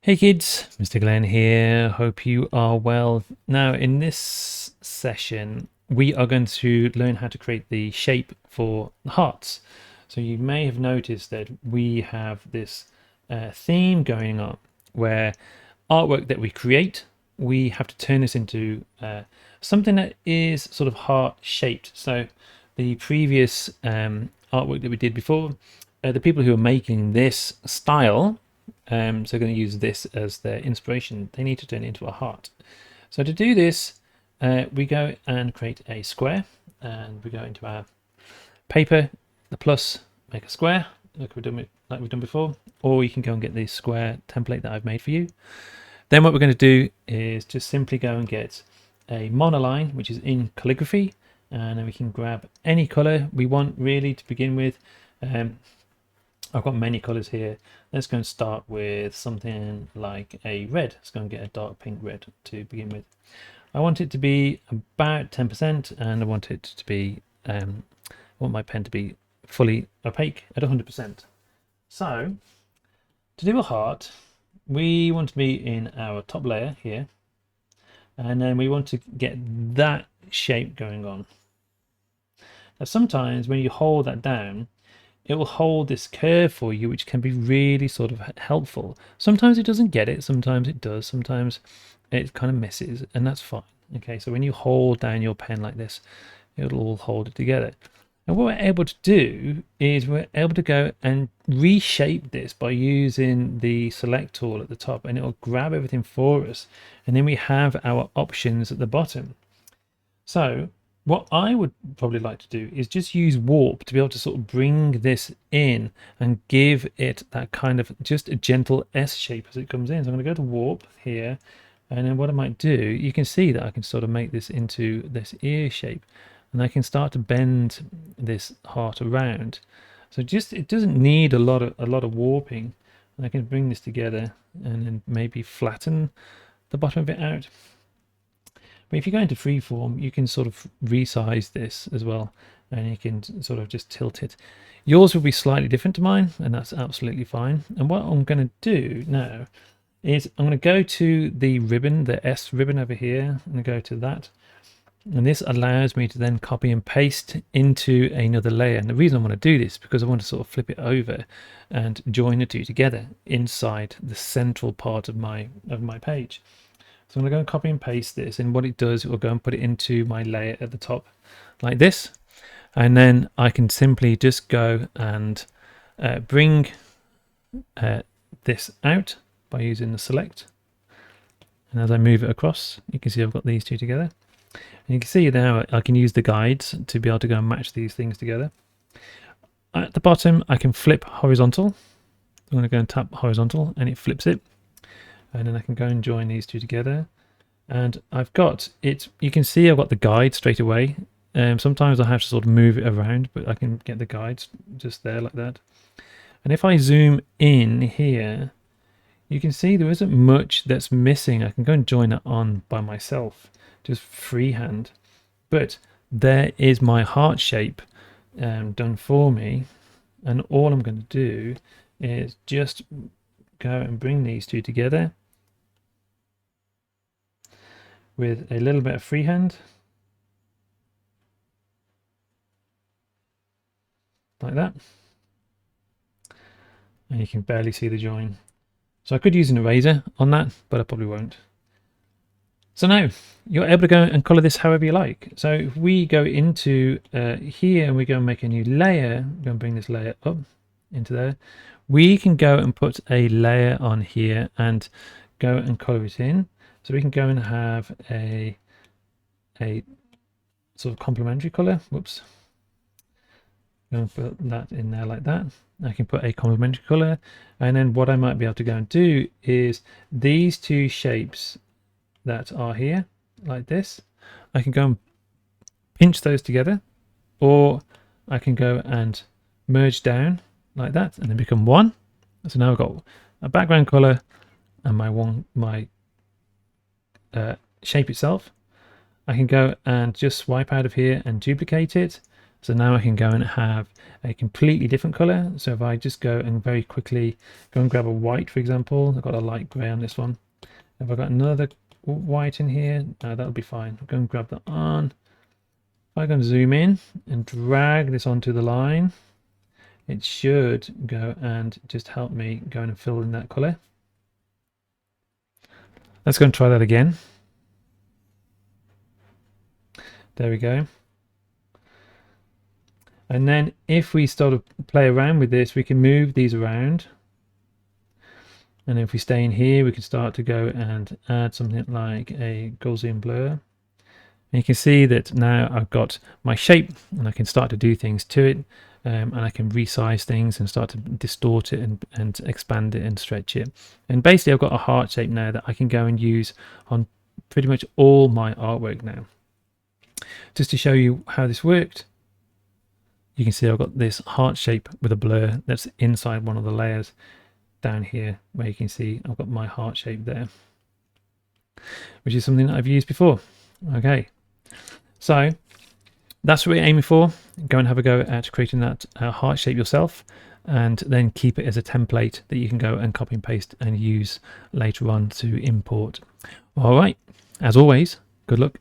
Hey kids, Mr. Glenn here. Hope you are well. Now, in this session, we are going to learn how to create the shape for the hearts. So you may have noticed that we have this theme going on where artwork that we create, we have to turn this into something that is sort of heart shaped. So the previous artwork that we did before, the people who are making this style, so going to use this as their inspiration, they need to turn it into a heart. So to do this, we go and create a square, and we go into our paper, the plus, make a square like we've done before, or you can go and get the square template that I've made for you. Then what we're going to do is just simply go and get a monoline, which is in calligraphy, and then we can grab any color we want really to begin with. I've got many colors here. Let's go and start with something like a red. Let's go and get a dark pink red to begin with. I want it to be about 10%, and I want it to be, I want my pen to be fully opaque at 100%. So to do a heart, we want to be in our top layer here, and then we want to get that shape going on. Now sometimes when you hold that down, it will hold this curve for you, which can be really sort of helpful. Sometimes it doesn't get it, sometimes it does, sometimes it kind of misses, and that's fine. Okay, so when you hold down your pen like this, it'll all hold it together. And what we're able to do is we're able to go and reshape this by using the select tool at the top, and it'll grab everything for us. And then we have our options at the bottom. So what I would probably like to do is just use warp to be able to sort of bring this in and give it that kind of just a gentle S shape as it comes in. So I'm going to go to warp here, and then what I might do, you can see that I can sort of make this into this ear shape, and I can start to bend this heart around. So just, it doesn't need a lot of warping, and I can bring this together and then maybe flatten the bottom of it out. But if you go into freeform, you can sort of resize this as well, and you can sort of just tilt it. Yours will be slightly different to mine, and that's absolutely fine. And what I'm going to do now is I'm going to go to the ribbon, the S ribbon over here, and go to that. And this allows me to then copy and paste into another layer. And the reason I want to do this is because I want to sort of flip it over and join the two together inside the central part of my page. So I'm going to go and copy and paste this, and what it does, it will go and put it into my layer at the top like this, and then I can simply just go and bring this out by using the select, and as I move it across, you can see I've got these two together, and you can see now I can use the guides to be able to go and match these things together. At the bottom I can flip horizontal. I'm going to go and tap horizontal, and it flips it. And then I can go and join these two together, and I've got it. You can see I've got the guide straight away. Sometimes I have to sort of move it around, but I can get the guides just there like that. And if I zoom in here, you can see there isn't much that's missing. I can go and join it on by myself, just freehand. But there is my heart shape done for me, and all I'm going to do is just go and bring these two together with a little bit of freehand, like that, and you can barely see the join. So I could use an eraser on that, but I probably won't. So now you're able to go and color this however you like. So if we go into here and we go and make a new layer, go and bring this layer up into there, we can go and put a layer on here and go and color it in. So we can go and have a sort of complementary color. Whoops. Go and put that in there like that. I can put a complementary color, and then what I might be able to go and do is these two shapes that are here like this, I can go and pinch those together, or I can go and merge down like that and then become one. So now I've got a background color and my shape itself. I can go and just swipe out of here and duplicate it, So now I can go and have a completely different color. So if I just go and very quickly go and grab a white, for example, I've got a light gray on this one. If I've got another white in here, no, that'll be fine. I'll go and grab that on. If I can zoom in and drag this onto the line, it should go and just help me go and fill in that color. Let's go and try that again. There we go. And then if we start to play around with this, we can move these around. And if we stay in here, we can start to go and add something like a Gaussian blur. And you can see that now I've got my shape and I can start to do things to it. And I can resize things and start to distort it and expand it and stretch it. And basically I've got a heart shape now that I can go and use on pretty much all my artwork now. Just to show you how this worked, you can see I've got this heart shape with a blur that's inside one of the layers down here, where you can see I've got my heart shape there, which is something that I've used before. Okay, so that's what we're aiming for. Go and have a go at creating that heart shape yourself, and then keep it as a template that you can go and copy and paste and use later on to import. All right, as always, good luck.